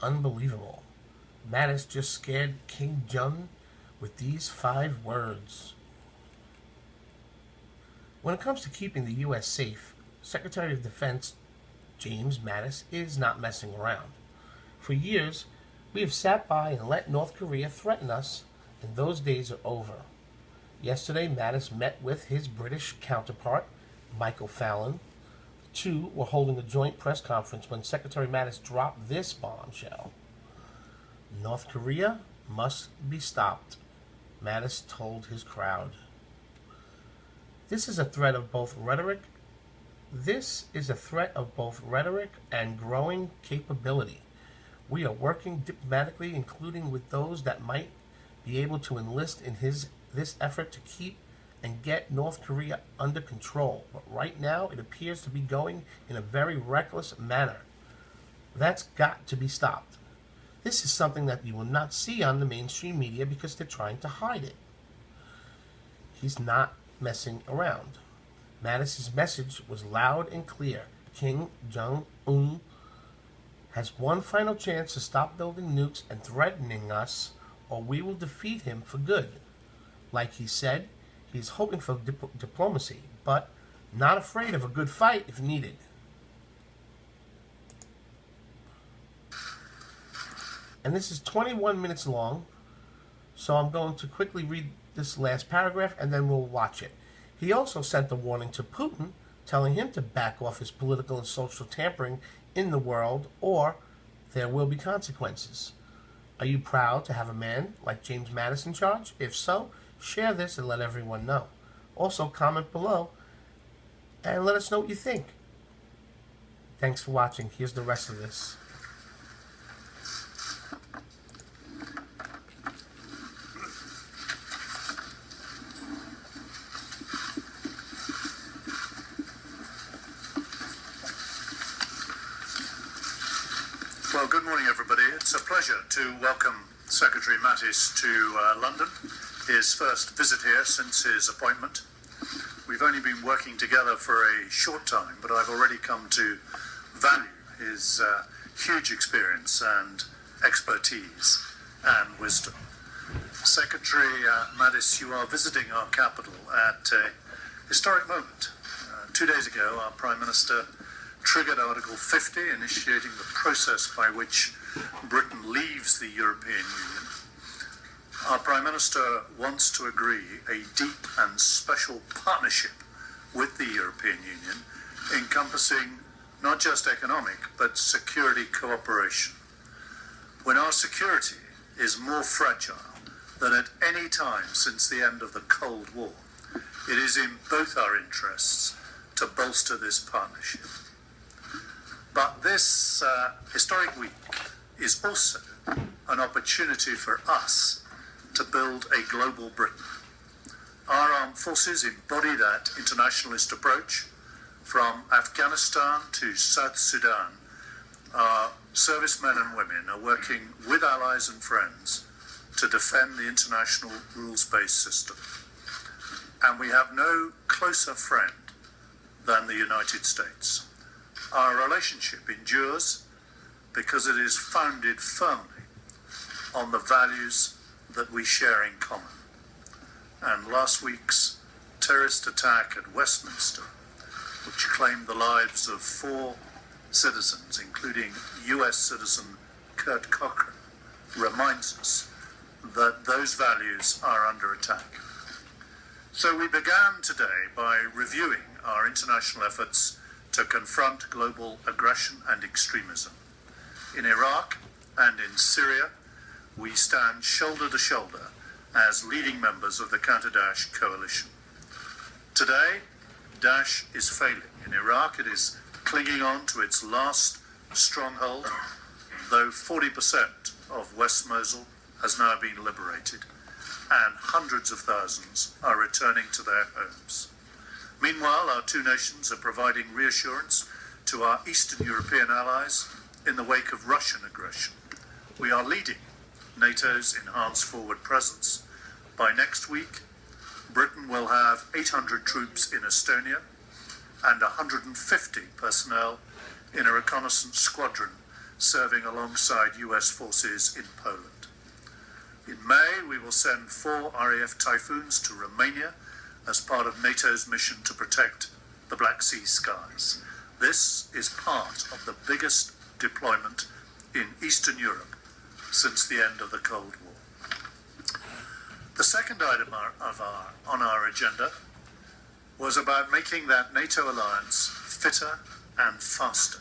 Unbelievable. Mattis just scared King Jung with these 5 words. When it comes to keeping the U.S. safe, Secretary of Defense James Mattis is not messing around. For years, we have sat by and let North Korea threaten us, and those days are over. Yesterday, Mattis met with his British counterpart, Michael Fallon. The two were holding a joint press conference when Secretary Mattis dropped this bombshell. North Korea must be stopped, Mattis told his crowd. This is a threat of both rhetoric and growing capability. We are working diplomatically, including with those that might be able to enlist in this effort to keep and get North Korea under control. But right now, it appears to be going in a very reckless manner. That's got to be stopped. This is something that you will not see on the mainstream media because they're trying to hide it. He's not messing around. Mattis' message was loud and clear. Kim Jong-un has one final chance to stop building nukes and threatening us, or we will defeat him for good. Like he said, he's hoping for diplomacy, but not afraid of a good fight if needed. And this is 21 minutes long, so I'm going to quickly read this last paragraph and then we'll watch it. He also sent a warning to Putin, telling him to back off his political and social tampering in the world, or there will be consequences. Are you proud to have a man like James Mattis in charge? If so, share this and let everyone know. Also, comment below and let us know what you think. Thanks for watching. Here's the rest of this. Well, good morning, everybody. It's a pleasure to welcome Secretary Mattis to London, his first visit here since his appointment. We've only been working together for a short time, but I've already come to value his huge experience and expertise and wisdom. Secretary Mattis, you are visiting our capital at a historic moment. 2 days ago, our Prime Minister triggered Article 50, initiating the process by which Britain leaves the European Union. Our Prime Minister wants to agree a deep and special partnership with the European Union, encompassing not just economic, but security cooperation. When our security is more fragile than at any time since the end of the Cold War, it is in both our interests to bolster this partnership. But this historic week is also an opportunity for us to build a global Britain. Our armed forces embody that internationalist approach. From Afghanistan to South Sudan, our servicemen and women are working with allies and friends to defend the international rules-based system. And we have no closer friend than the United States. Our relationship endures because it is founded firmly on the values that we share in common. And last week's terrorist attack at Westminster, which claimed the lives of 4 citizens, including US citizen Kurt Cochran, reminds us that those values are under attack. So we began today by reviewing our international efforts to confront global aggression and extremism. In Iraq and in Syria, we stand shoulder to shoulder as leading members of the counter-Daesh coalition. Today, Daesh is failing. In Iraq, it is clinging on to its last stronghold, though 40% of West Mosul has now been liberated, and hundreds of thousands are returning to their homes. Meanwhile, our two nations are providing reassurance to our Eastern European allies in the wake of Russian aggression. We are leading NATO's enhanced forward presence. By next week, Britain will have 800 troops in Estonia and 150 personnel in a reconnaissance squadron serving alongside US forces in Poland. In May, we will send 4 RAF Typhoons to Romania as part of NATO's mission to protect the Black Sea skies. This is part of the biggest deployment in Eastern Europe since the end of the Cold War. The second item on our agenda was about making that NATO alliance fitter and faster.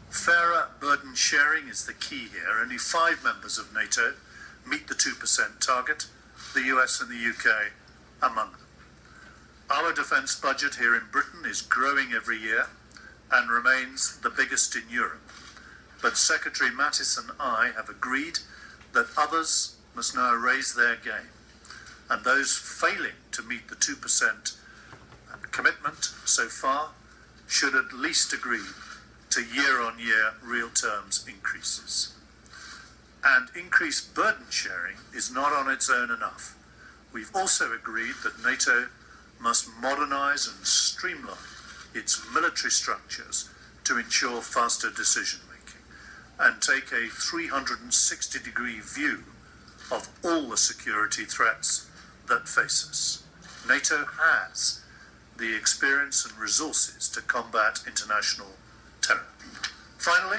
Fairer burden sharing is the key here. Only 5 members of NATO meet the 2% target, the US and the UK among them. Our defence budget here in Britain is growing every year and remains the biggest in Europe. But Secretary Mattis and I have agreed that others must now raise their game, and those failing to meet the 2% commitment so far should at least agree to year-on-year real terms increases. And increased burden sharing is not on its own enough. We've also agreed that NATO must modernise and streamline its military structures to ensure faster decision-making and take a 360-degree view of all the security threats that face us. NATO has the experience and resources to combat international terror. Finally,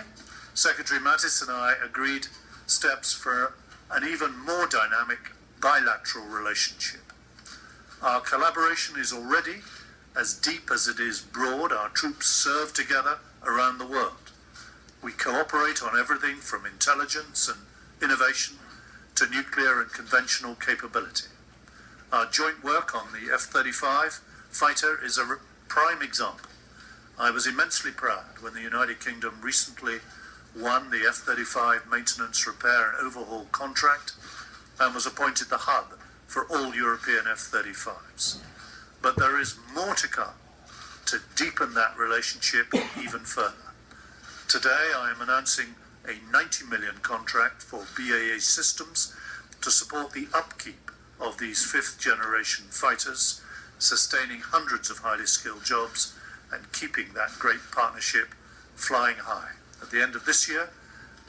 Secretary Mattis and I agreed steps for an even more dynamic bilateral relationship. Our collaboration is already as deep as it is broad. Our troops serve together around the world. We cooperate on everything from intelligence and innovation to nuclear and conventional capability. Our joint work on the F-35 fighter is a prime example. I was immensely proud when the United Kingdom recently won the F-35 maintenance, repair and overhaul contract and was appointed the hub for all European F-35s. But there is more to come to deepen that relationship even further. Today I am announcing a 90 million contract for BAE Systems to support the upkeep of these 5th generation fighters, sustaining hundreds of highly skilled jobs and keeping that great partnership flying high. At the end of this year,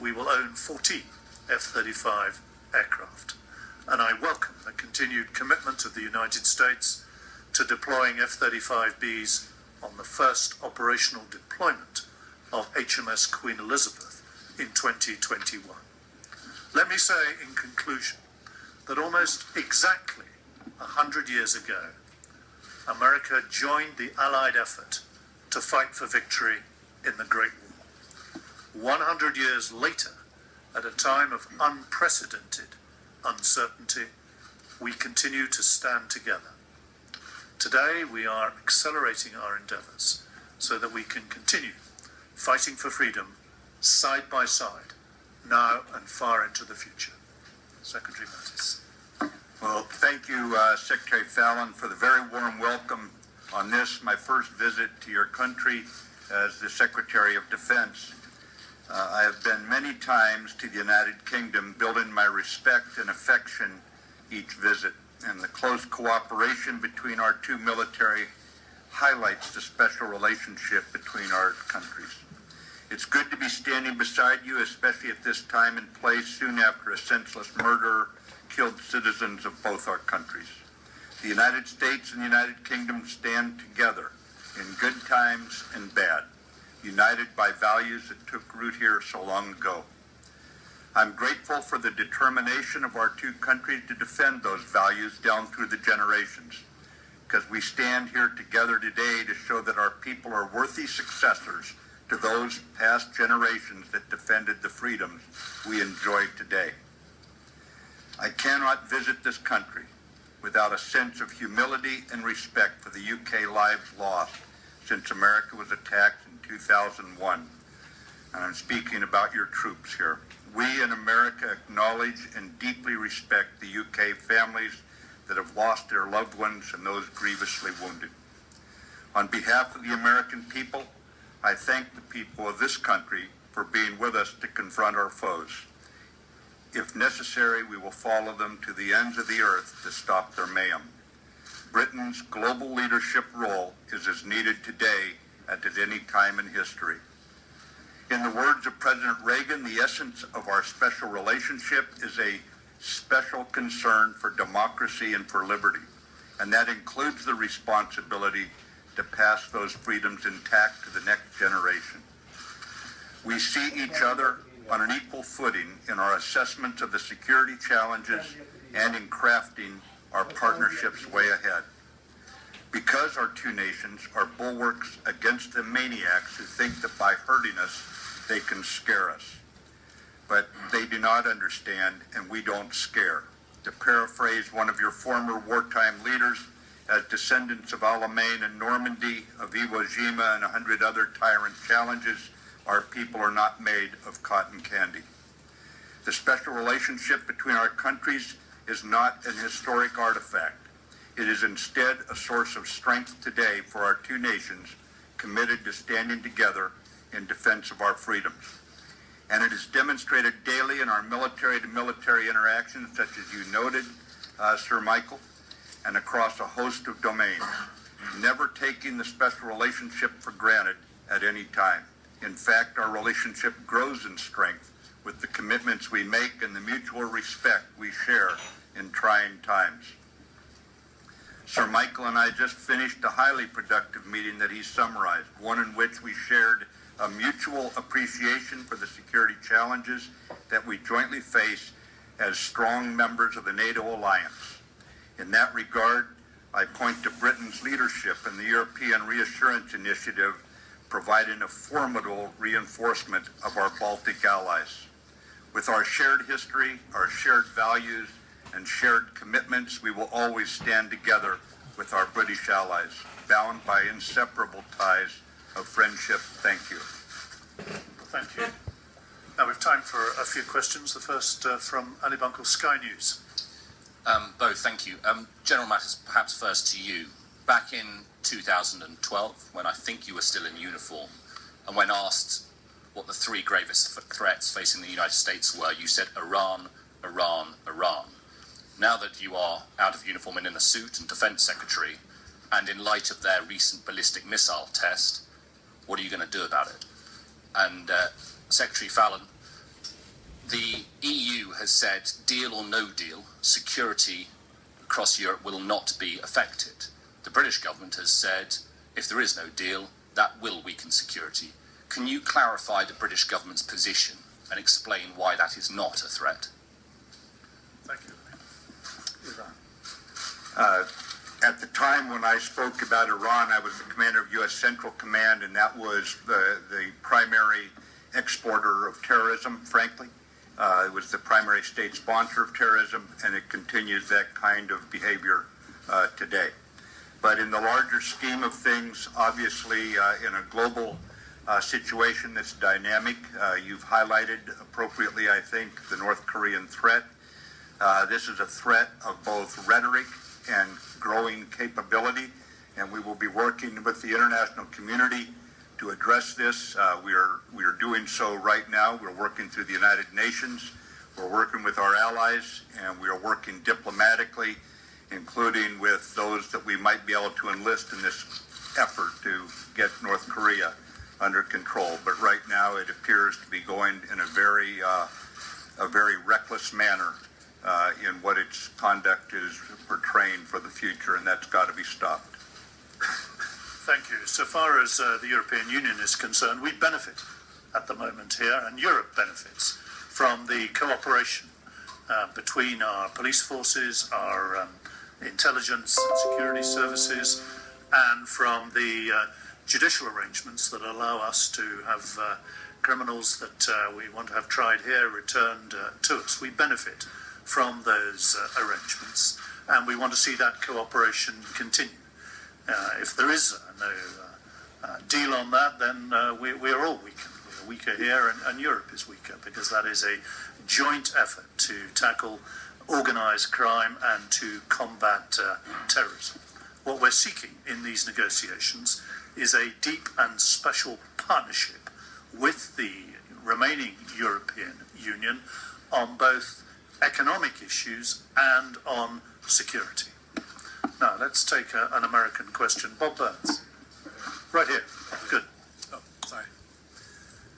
we will own 14 F-35 aircraft. And I welcome the continued commitment of the United States to deploying F-35Bs on the first operational deployment of HMS Queen Elizabeth in 2021. Let me say in conclusion that almost exactly 100 years ago, America joined the Allied effort to fight for victory in the Great War. 100 years later, at a time of unprecedented uncertainty, we continue to stand together. Today, we are accelerating our endeavours so that we can continue fighting for freedom side by side, now and far into the future. Secretary Mattis. Well, thank you, Secretary Fallon, for the very warm welcome on this, my first visit to your country as the Secretary of Defense. I have been many times to the United Kingdom, building my respect and affection each visit, and the close cooperation between our two military highlights the special relationship between our countries. It's good to be standing beside you, especially at this time and place, soon after a senseless murder killed citizens of both our countries. The United States and the United Kingdom stand together in good times and bad, united by values that took root here so long ago. I'm grateful for the determination of our two countries to defend those values down through the generations, because we stand here together today to show that our people are worthy successors to those past generations that defended the freedoms we enjoy today. I cannot visit this country without a sense of humility and respect for the UK lives lost since America was attacked in 2001. And I'm speaking about your troops here. We in America acknowledge and deeply respect the UK families that have lost their loved ones and those grievously wounded. On behalf of the American people, I thank the people of this country for being with us to confront our foes. If necessary, we will follow them to the ends of the earth to stop their mayhem. Britain's global leadership role is as needed today as at any time in history. In the words of President Reagan, the essence of our special relationship is a special concern for democracy and for liberty, and that includes the responsibility to pass those freedoms intact to the next generation. We see each other on an equal footing in our assessments of the security challenges and in crafting our partnerships way ahead. Because our two nations are bulwarks against the maniacs who think that by hurting us, they can scare us. But they do not understand, and we don't scare. To paraphrase one of your former wartime leaders, as descendants of Alamein and Normandy, of Iwo Jima and 100 other tyrant challenges, our people are not made of cotton candy. The special relationship between our countries is not an historic artifact. It is instead a source of strength today for our two nations committed to standing together in defense of our freedoms. And it is demonstrated daily in our military-to-military interactions, such as you noted, Sir Michael, and across a host of domains, never taking the special relationship for granted at any time. In fact, our relationship grows in strength with the commitments we make and the mutual respect we share in trying times. Sir Michael and I just finished a highly productive meeting that he summarized, one in which we shared a mutual appreciation for the security challenges that we jointly face as strong members of the NATO alliance. In that regard, I point to Britain's leadership in the European Reassurance Initiative, providing a formidable reinforcement of our Baltic allies. With our shared history, our shared values, and shared commitments, we will always stand together with our British allies, bound by inseparable ties of friendship. Thank you. Thank you. Now we've time for a few questions. The first from Ali Bunkle, Sky News. Bo, thank you. General Mattis, perhaps first to you. Back in 2012, when I think you were still in uniform, and when asked what the three gravest threats facing the United States were, you said Iran, Iran, Iran. Now that you are out of uniform and in a suit and Defense Secretary, and in light of their recent ballistic missile test, what are you going to do about it? And Secretary Fallon, the EU has said, deal or no deal, security across Europe will not be affected. The British government has said, if there is no deal, that will weaken security. Can you clarify the British government's position and explain why that is not a threat? Thank you. At the time when I spoke about Iran, I was the commander of U.S. Central Command, and that was the primary exporter of terrorism, frankly. It was the primary state sponsor of terrorism, and it continues that kind of behavior today. But in the larger scheme of things, obviously, in a global situation that's dynamic, you've highlighted appropriately, I think, the North Korean threat. This is a threat of both rhetoric and growing capability, and we will be working with the international community to address this. We are doing so right now. We're working through the United Nations. We're working with our allies, and we are working diplomatically, including with those that we might be able to enlist in this effort to get North Korea under control. But right now, it appears to be going in a very reckless manner in what its conduct is portraying for the future, and that's got to be stopped. Thank you. So far as the European Union is concerned, we benefit at the moment here, and Europe benefits from the cooperation between our police forces, our intelligence and security services, and from the judicial arrangements that allow us to have criminals that we want to have tried here returned to us. We benefit from those arrangements, and we want to see that cooperation continue. If there is no deal on that, then we are all weakened. We are weaker here, and Europe is weaker, because that is a joint effort to tackle organised crime and to combat terrorism. What we're seeking in these negotiations is a deep and special partnership with the remaining European Union on both economic issues and on security. Now, let's take an American question. Bob Burns. Right here. Good. Oh, sorry.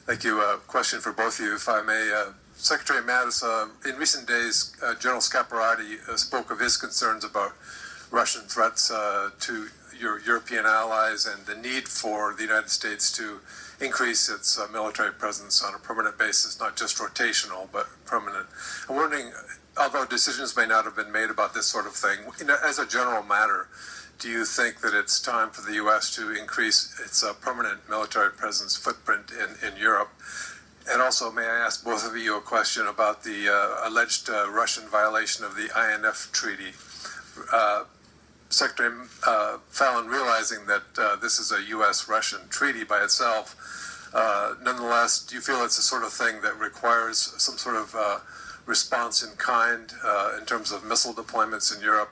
Thank you. Question for both of you, if I may. Secretary Mattis, in recent days, General Scaparrotti spoke of his concerns about Russian threats to your European allies and the need for the United States to increase its military presence on a permanent basis, not just rotational, but permanent. I'm wondering, although decisions may not have been made about this sort of thing, as a general matter, do you think that it's time for the U.S. to increase its permanent military presence footprint in Europe? And also, may I ask both of you a question about the alleged Russian violation of the INF Treaty? Secretary Fallon, realizing that this is a U.S.-Russian treaty by itself, nonetheless, do you feel it's the sort of thing that requires some sort of response in kind in terms of missile deployments in Europe?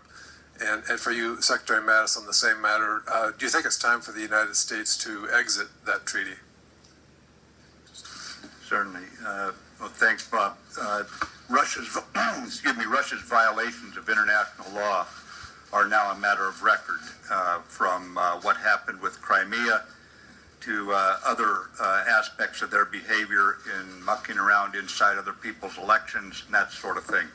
And for you, Secretary Mattis, on the same matter, do you think it's time for the United States to exit that treaty? Certainly. Well, thanks, Bob. Russia's violations of international law are now a matter of record, from what happened with Crimea to other aspects of their behavior in mucking around inside other people's elections and that sort of thing.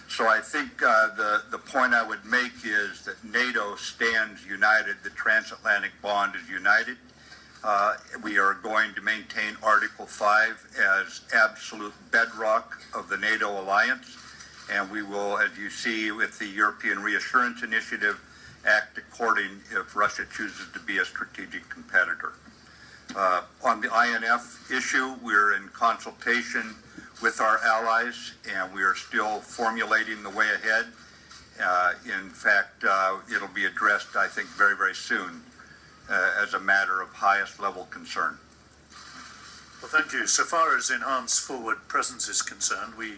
So I think the point I would make is that NATO stands united. The transatlantic bond is united. We are going to maintain Article 5 as absolute bedrock of the NATO alliance. And we will, as you see with the European Reassurance Initiative, act according if Russia chooses to be a strategic competitor. On the INF issue, we're in consultation with our allies, and we are still formulating the way ahead. In fact, it'll be addressed, I think, very, very soon as a matter of highest level concern. Well, thank you. So far as enhanced forward presence is concerned, we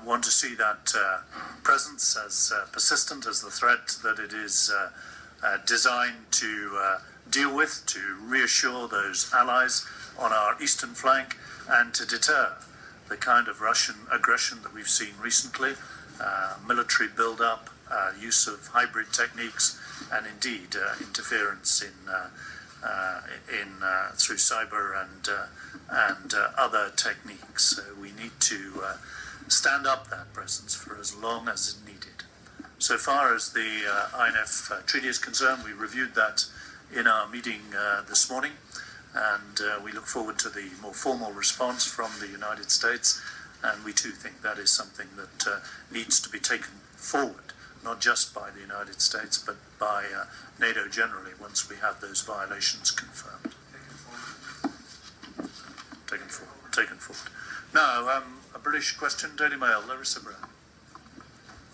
want to see that presence as persistent as the threat that it is designed to deal with, to reassure those allies on our eastern flank and to deter the kind of Russian aggression that we've seen recently, military build-up, use of hybrid techniques, and indeed interference through cyber and other techniques. So we need to stand up that presence for as long as is needed. So far as the INF treaty is concerned, we reviewed that in our meeting this morning, and we look forward to the more formal response from the United States, and we too think that is something that needs to be taken forward, not just by the United States, but by NATO generally, once we have those violations confirmed. Taken forward. Now, a British question, Daily Mail, Larissa Brown.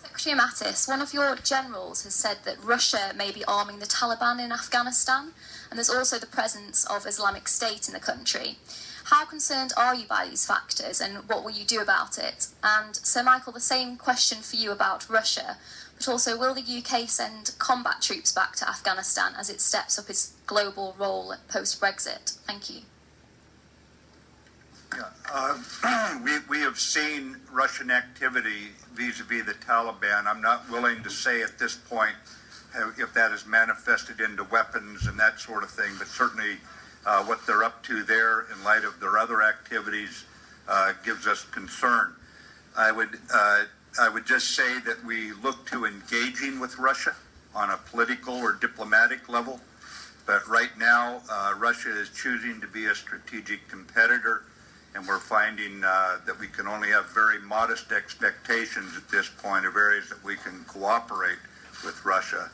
Secretary Mattis, one of your generals has said that Russia may be arming the Taliban in Afghanistan, and there's also the presence of Islamic State in the country. How concerned are you by these factors, and what will you do about it? And Sir Michael, the same question for you about Russia, but also will the UK send combat troops back to Afghanistan as it steps up its global role post-Brexit? Thank you. We have seen Russian activity vis-a-vis the Taliban. I'm not willing to say at this point if that is manifested into weapons and that sort of thing, but certainly what they're up to there in light of their other activities gives us concern. I would just say that we look to engaging with Russia on a political or diplomatic level, but right now Russia is choosing to be a strategic competitor, and we're finding that we can only have very modest expectations at this point of areas that we can cooperate with Russia.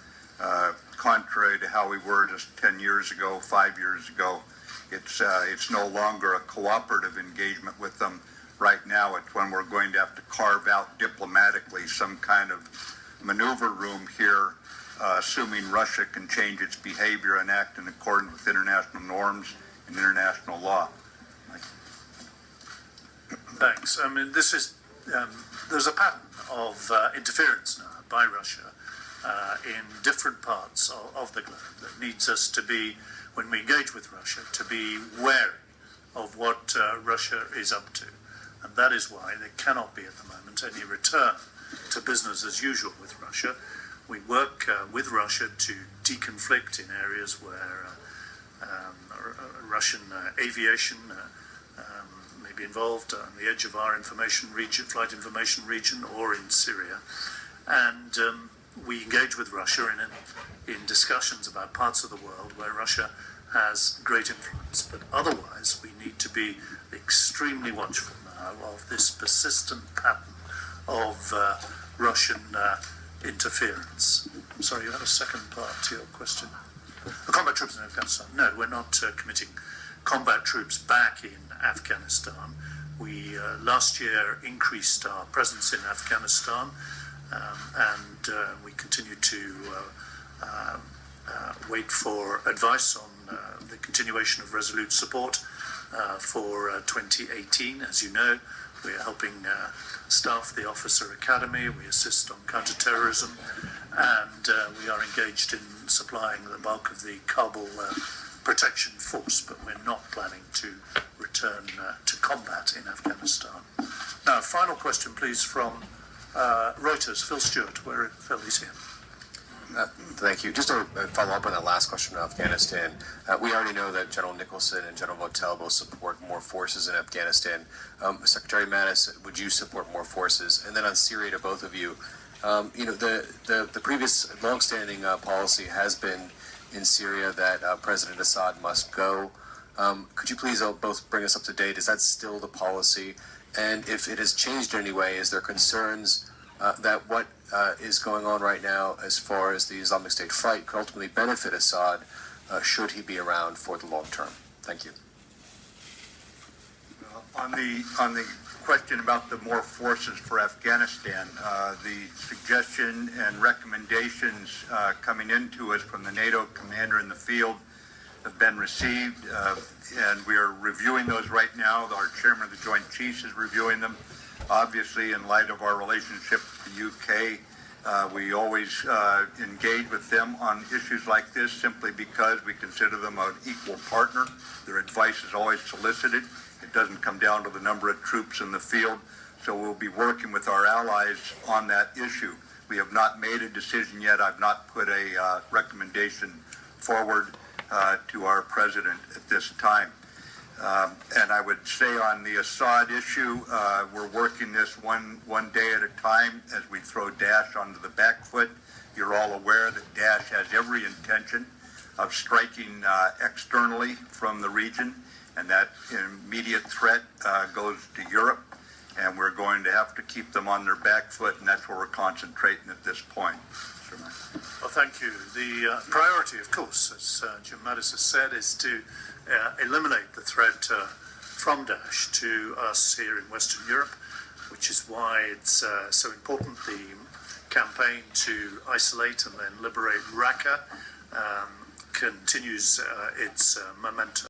Contrary to how we were just 10 years ago, 5 years ago, it's no longer a cooperative engagement with them. Right now, it's when we're going to have to carve out diplomatically some kind of maneuver room here, assuming Russia can change its behavior and act in accordance with international norms and international law. Thanks. I mean, this is there's a pattern of interference now by Russia in different parts of the globe that needs us to be, when we engage with Russia, to be wary of what Russia is up to. And that is why there cannot be at the moment any return to business as usual with Russia. We work with Russia to deconflict in areas where Russian aviation may be involved on the edge of our information region, flight information region, or in Syria. And we engage with Russia in discussions about parts of the world where Russia has great influence. But otherwise, we need to be extremely watchful now of this persistent pattern of Russian interference. I'm sorry, you had a second part to your question. The combat troops in Afghanistan. No, we're not committing combat troops back in Afghanistan. We last year increased our presence in Afghanistan, and we continue to wait for advice on the continuation of Resolute support for 2018. As you know, we are helping staff the Officer Academy, we assist on counter-terrorism, and we are engaged in supplying the bulk of the Kabul protection force, but we're not planning to return to combat in Afghanistan. Now, final question, please, from Reuters, Phil Stewart. Phil is here. Thank you. Just to follow up on that last question on Afghanistan, we already know that General Nicholson and General Votel both support more forces in Afghanistan. Secretary Mattis, would you support more forces? And then on Syria, to both of you, the previous longstanding policy has been in Syria that President Assad must go. Could you please both bring us up to date? Is that still the policy? And if it has changed in any way, is there concerns that what is going on right now as far as the Islamic State fight could ultimately benefit Assad should he be around for the long term? Thank you. On the question about the more forces for Afghanistan, the suggestion and recommendations coming into us from the NATO commander in the field have been received, and we are reviewing those right now. Our chairman of the Joint Chiefs is reviewing them. Obviously, in light of our relationship with the UK, we always engage with them on issues like this simply because we consider them an equal partner. Their advice is always solicited. It doesn't come down to the number of troops in the field, so we'll be working with our allies on that issue. We have not made a decision yet. I've not put a recommendation forward to our president at this time. And I would say on the Assad issue, we're working this one day at a time as we throw Daesh onto the back foot. You're all aware that Daesh has every intention of striking externally from the region, and that immediate threat goes to Europe, and we're going to have to keep them on their back foot, and that's where we're concentrating at this point. Well, thank you. The priority, of course, as Jim Mattis has said, is to eliminate the threat from Daesh to us here in Western Europe, which is why it's so important the campaign to isolate and then liberate Raqqa continues its momentum.